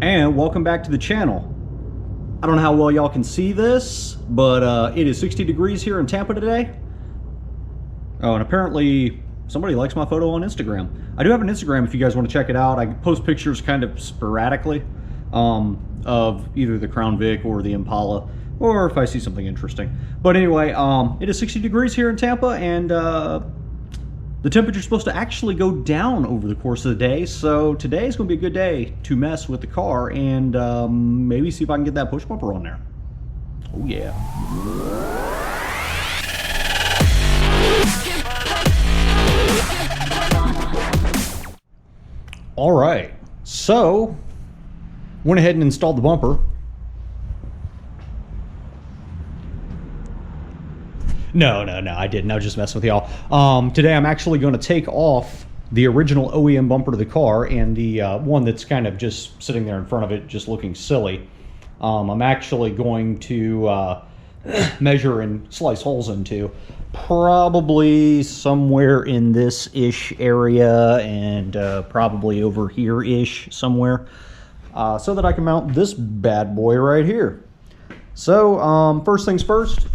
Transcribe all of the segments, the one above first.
And welcome back to the channel. I don't know how well y'all can see this, but it is 60 degrees here in Tampa today. Oh, and apparently somebody likes my photo on Instagram. I do have an Instagram if you guys want to check it out. I post pictures kind of sporadically of either the Crown Vic or the Impala, or if I see something interesting. But anyway, it is 60 degrees here in Tampa, and the temperature's supposed to actually go down over the course of the day, so today is going to be a good day to mess with the car and maybe see if I can get that push bumper on there. Oh yeah. All right, so went ahead and installed the bumper. No, I didn't. I was just messing with y'all. Today I'm actually going to take off the original OEM bumper to the car and the one that's kind of just sitting there in front of it, just looking silly. I'm actually going to measure and slice holes into probably somewhere in this-ish area and probably over here-ish somewhere, so that I can mount this bad boy right here. So first things first,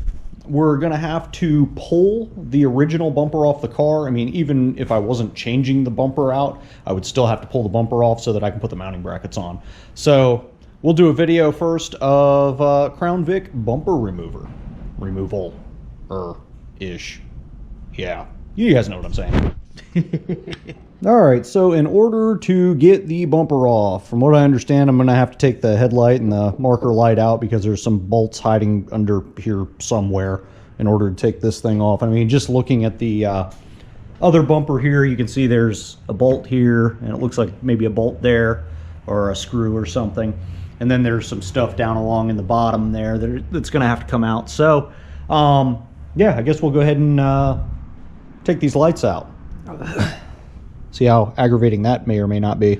we're going to have to pull the original bumper off the car. I mean, even if I wasn't changing the bumper out, I would still have to pull the bumper off so that I can put the mounting brackets on. So we'll do a video first of Crown Vic bumper removal-ish. Yeah, you guys know what I'm saying. All right, so in order to get the bumper off, from what I understand, I'm going to have to take the headlight and the marker light out because there's some bolts hiding under here somewhere in order to take this thing off. I mean, just looking at the other bumper here, you can see there's a bolt here, and it looks like maybe a bolt there or a screw or something. And then there's some stuff down along in the bottom there that's going to have to come out. So, yeah, I guess we'll go ahead and take these lights out. See how aggravating that may or may not be.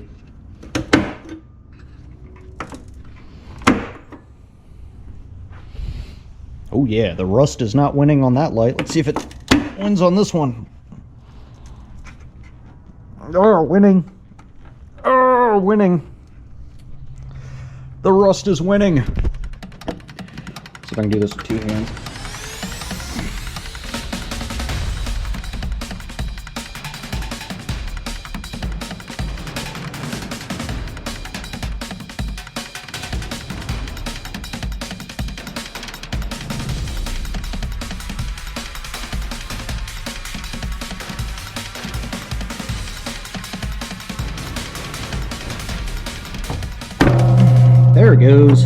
Oh yeah, the rust is not winning on that light. Let's see if it wins on this one. Oh, winning. Oh, winning. The rust is winning. See if I can do this with two hands. There it goes.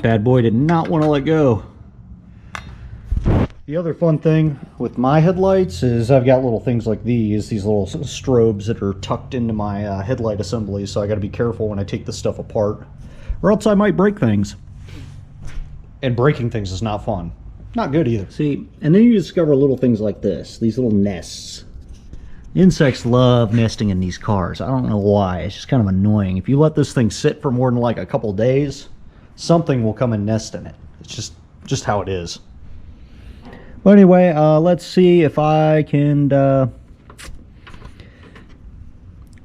Bad boy did not want to let go. The other fun thing with my headlights is I've got little things like these little strobes that are tucked into my headlight assembly, so I got to be careful when I take this stuff apart, or else I might break things. And breaking things is not fun. Not good either. See, and then you discover little things like this, these little nests. Insects love nesting in these cars. I don't know why. It's just kind of annoying. If you let this thing sit for more than like a couple days, something will come and nest in it. It's just how it is. But anyway, let's see if I can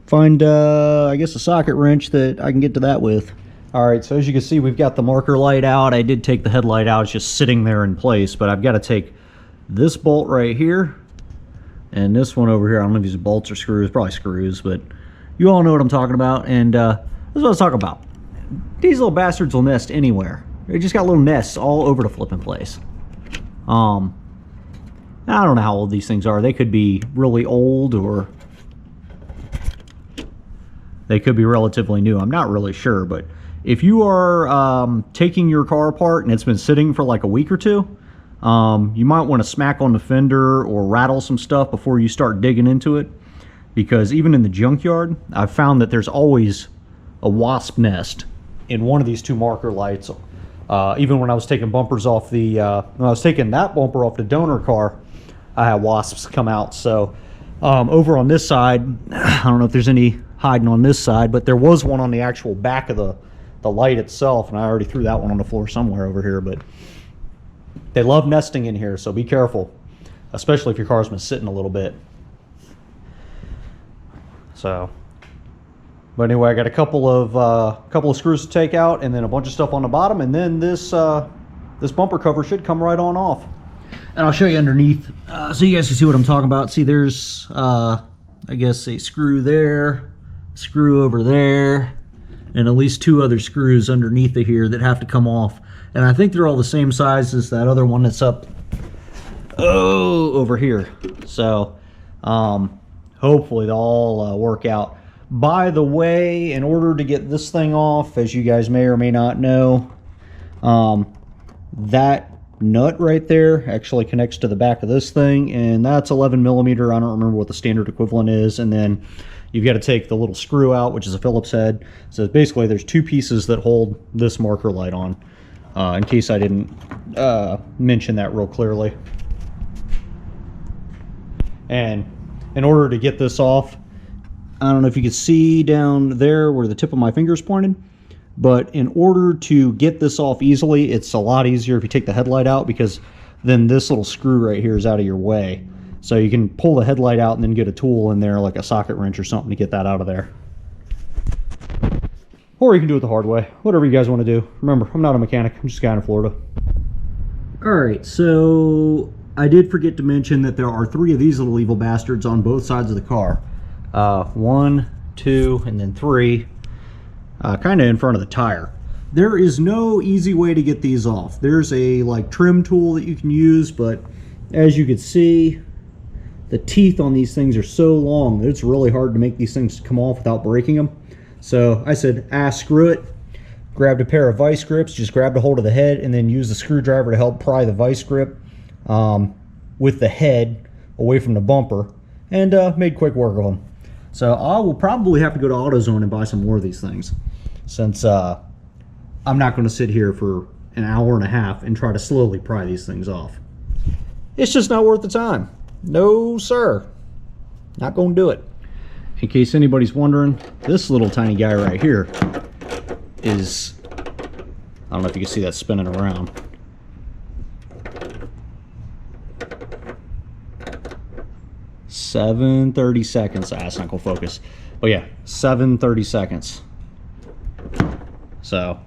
find, I guess, a socket wrench that I can get to that with. All right, so as you can see, we've got the marker light out. I did take the headlight out. It's just sitting there in place, but I've got to take this bolt right here and this one over here. I don't know if these are bolts or screws, probably screws, but you all know what I'm talking about. And this is what I was talking about. These little bastards will nest anywhere. They just got little nests all over the flipping place. I don't know how old these things are. They could be really old or they could be relatively new. I'm not really sure, but if you are taking your car apart and it's been sitting for like a week or two, you might want to smack on the fender or rattle some stuff before you start digging into it, because even in the junkyard, I've found that there's always a wasp nest in one of these two marker lights. Even when I was taking bumpers off the, when I was taking that bumper off the donor car, I had wasps come out. So over on this side, I don't know if there's any hiding on this side, but there was one on the actual back of the light itself, and I already threw that one on the floor somewhere over here. But they love nesting in here, so be careful, especially if your car's been sitting a little bit. So But anyway, I got a couple of screws to take out, and then a bunch of stuff on the bottom, and then this this bumper cover should come right on off. And I'll show you underneath so you guys can see what I'm talking about. See, there's I guess a screw there, screw over there, and at least 2 other screws underneath of here that have to come off. And I think they're all the same size as that other one that's up over here. So hopefully they'll all work out. By the way, in order to get this thing off, as you guys may or may not know, that nut right there actually connects to the back of this thing, and that's 11 millimeter. I don't remember what the standard equivalent is. And then you've got to take the little screw out, which is a Phillips head. So basically there's 2 pieces that hold this marker light on, in case I didn't mention that real clearly. And in order to get this off, I don't know if you can see down there where the tip of my finger is pointed, but in order to get this off easily, it's a lot easier if you take the headlight out, because then this little screw right here is out of your way. So you can pull the headlight out and then get a tool in there, like a socket wrench or something, to get that out of there. Or you can do it the hard way. Whatever you guys want to do. Remember, I'm not a mechanic. I'm just a guy in Florida. Alright, so I did forget to mention that there are 3 of these little evil bastards on both sides of the car. 1, 2, and then 3, kind of in front of the tire. There is no easy way to get these off. There's a trim tool that you can use, but as you can see, the teeth on these things are so long that it's really hard to make these things come off without breaking them. So I said, screw it. Grabbed a pair of vice grips, just grabbed a hold of the head, and then used the screwdriver to help pry the vice grip with the head away from the bumper, and made quick work of them. So I will probably have to go to AutoZone and buy some more of these things, since I'm not going to sit here for an hour and a half and try to slowly pry these things off. It's just not worth the time. No, sir. Not going to do it. In case anybody's wondering, this little tiny guy right here is, I don't know if you can see that spinning around. $7.30 seconds. That's not gonna focus. Oh yeah, 7:30 seconds. So,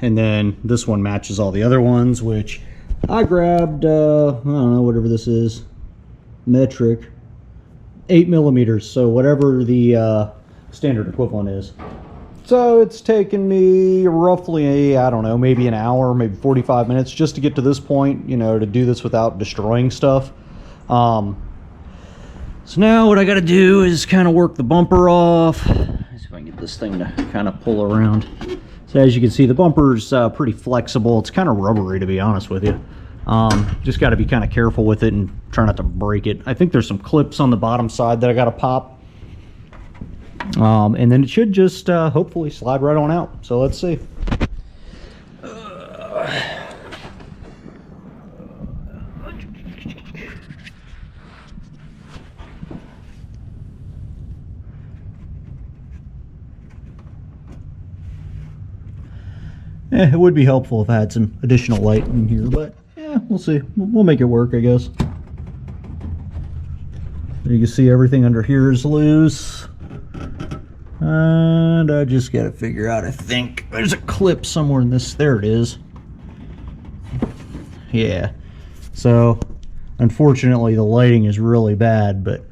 and then this one matches all the other ones, which I grabbed. I don't know, whatever this is, metric, 8 millimeters. So whatever the standard equivalent is. So it's taken me roughly, I don't know, maybe an hour, maybe 45 minutes just to get to this point. You know, to do this without destroying stuff. So now what I got to do is kind of work the bumper off. Let's see if I can get this thing to kind of pull around. So as you can see, the bumper's pretty flexible. It's kind of rubbery, to be honest with you. Just got to be kind of careful with it and try not to break it. I think there's some clips on the bottom side that I got to pop. And then it should just hopefully slide right on out. So let's see. It would be helpful if I had some additional light in here, but yeah, we'll see. We'll make it work, I guess. You can see everything under here is loose. And I just got to figure out, I think there's a clip somewhere in this. There it is. Yeah. So, unfortunately, the lighting is really bad, but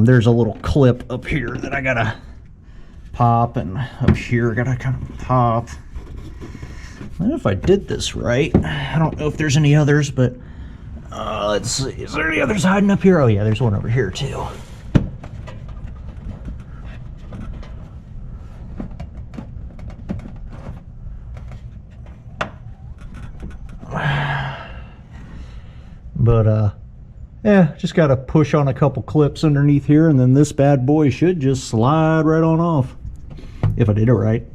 there's a little clip up here that I got to pop, and up here I got to kind of pop. I don't know if I did this right. I don't know if there's any others, but let's see. Is there any others hiding up here? Oh yeah, there's one over here too. But yeah, just got to push on a couple clips underneath here, and then this bad boy should just slide right on off, if I did it right.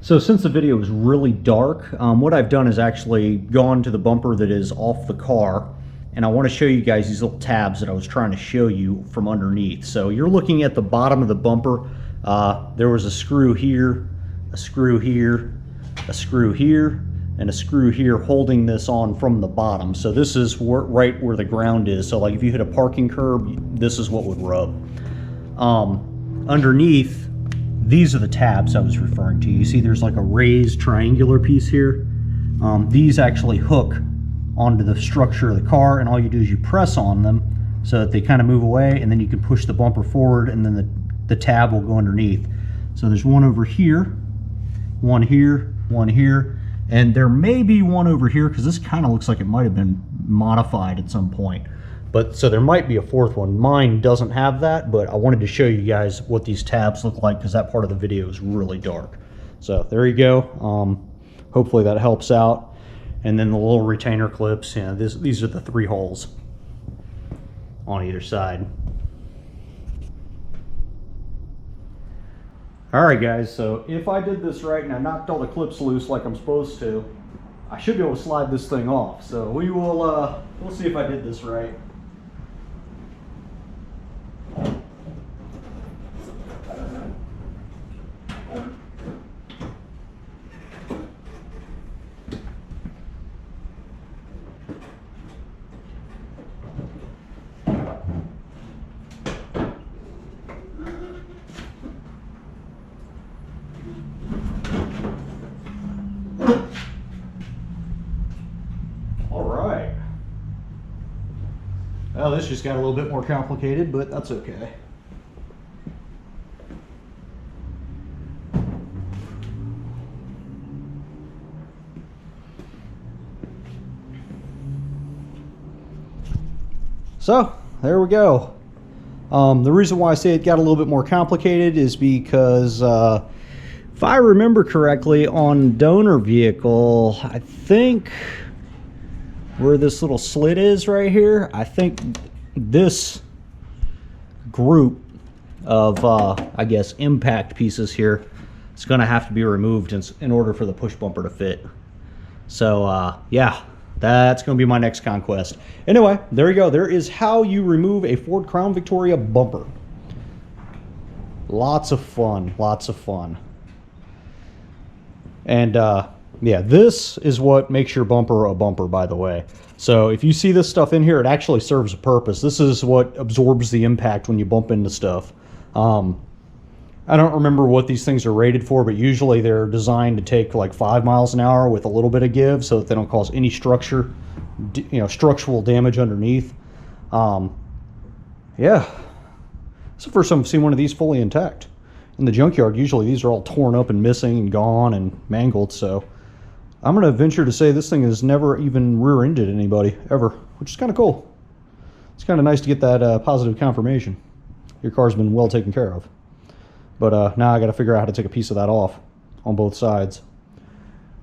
So since the video is really dark, what I've done is actually gone to the bumper that is off the car, and I want to show you guys these little tabs that I was trying to show you from underneath. So you're looking at the bottom of the bumper. There was a screw here, a screw here, a screw here, and a screw here holding this on from the bottom. So this is right where the ground is. So like if you hit a parking curb, this is what would rub. underneath, these are the tabs I was referring to. You see there's like a raised triangular piece here. These actually hook onto the structure of the car, and all you do is you press on them so that they kind of move away, and then you can push the bumper forward, and then the tab will go underneath. So there's one over here, one here, and there may be one over here, because this kind of looks like it might have been modified at some point. But so there might be a fourth one. Mine doesn't have that, but I wanted to show you guys what these tabs look like, because that part of the video is really dark. So there you go. Hopefully that helps out. And then the little retainer clips, you know, these are the 3 holes on either side. All right, guys, so if I did this right and I knocked all the clips loose like I'm supposed to, I should be able to slide this thing off. So we'll see if I did this right. Well, this just got a little bit more complicated, but that's okay. So, there we go. The reason why I say it got a little bit more complicated is because if I remember correctly, on donor vehicle, I think where this little slit is right here, I think this group of I guess impact pieces here is going to have to be removed in order for the push bumper to fit. So yeah, that's going to be my next conquest. Anyway, there you go. There is how you remove a Ford Crown Victoria bumper. Lots of fun, lots of fun. And yeah, this is what makes your bumper a bumper, by the way. So if you see this stuff in here, it actually serves a purpose. This is what absorbs the impact when you bump into stuff. I don't remember what these things are rated for, but usually they're designed to take like 5 miles an hour with a little bit of give so that they don't cause any structural damage underneath. Yeah, it's the first time I've seen one of these fully intact. In the junkyard, usually these are all torn up and missing and gone and mangled, so I'm going to venture to say this thing has never even rear-ended anybody, ever, which is kind of cool. It's kind of nice to get that positive confirmation. Your car's been well taken care of. But now I got to figure out how to take a piece of that off on both sides,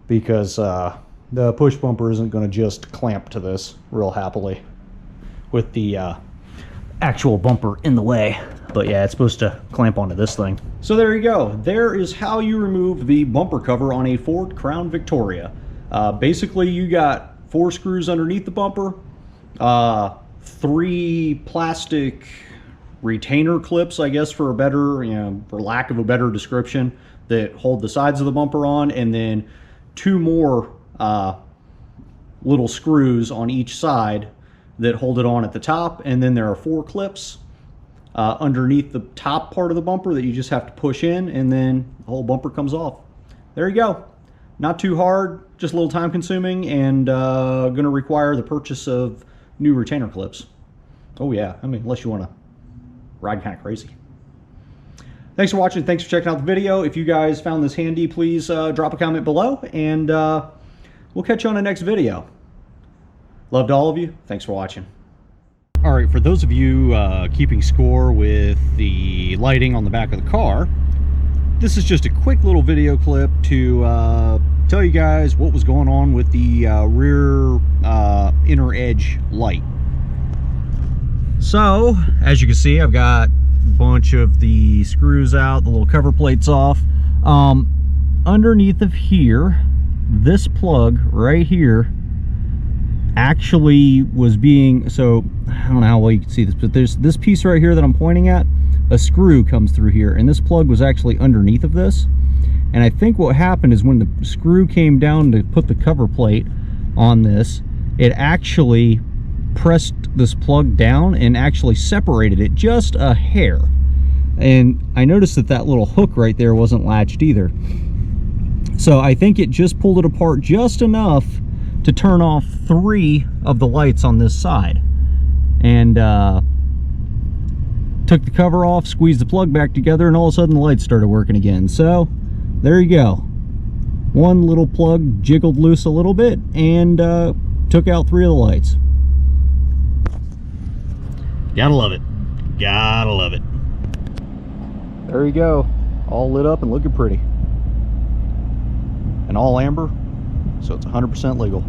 because the push bumper isn't going to just clamp to this real happily with the actual bumper in the way. But yeah, it's supposed to clamp onto this thing. So there you go. There is how you remove the bumper cover on a Ford Crown Victoria. Basically, you got 4 screws underneath the bumper, 3 plastic retainer clips, I guess, for a better, for lack of a better description, that hold the sides of the bumper on, and then 2 more little screws on each side that hold it on at the top, and then there are 4 clips underneath the top part of the bumper that you just have to push in, and then the whole bumper comes off. There you go. Not too hard, just a little time consuming, and going to require the purchase of new retainer clips. Oh yeah, I mean, unless you want to ride kind of crazy. Thanks for watching. Thanks for checking out the video. If you guys found this handy, please drop a comment below, and we'll catch you on the next video. Love to all of you. Thanks for watching. All right, for those of you keeping score with the lighting on the back of the car, this is just a quick little video clip to tell you guys what was going on with the rear inner edge light. So, as you can see, I've got a bunch of the screws out, the little cover plates off. Underneath of here, this plug right here actually was being, so I don't know how well you can see this, but there's this piece right here that I'm pointing at, a screw comes through here, and this plug was actually underneath of this. And I think what happened is when the screw came down to put the cover plate on this, it actually pressed this plug down and actually separated it just a hair. And I noticed that that little hook right there wasn't latched either. So I think it just pulled it apart just enough to turn off 3 of the lights on this side. And took the cover off, squeezed the plug back together, and all of a sudden the lights started working again. So there you go. One little plug jiggled loose a little bit and took out 3 of the lights. Gotta love it. Gotta love it. There you go. All lit up and looking pretty. And all amber, so it's 100% legal.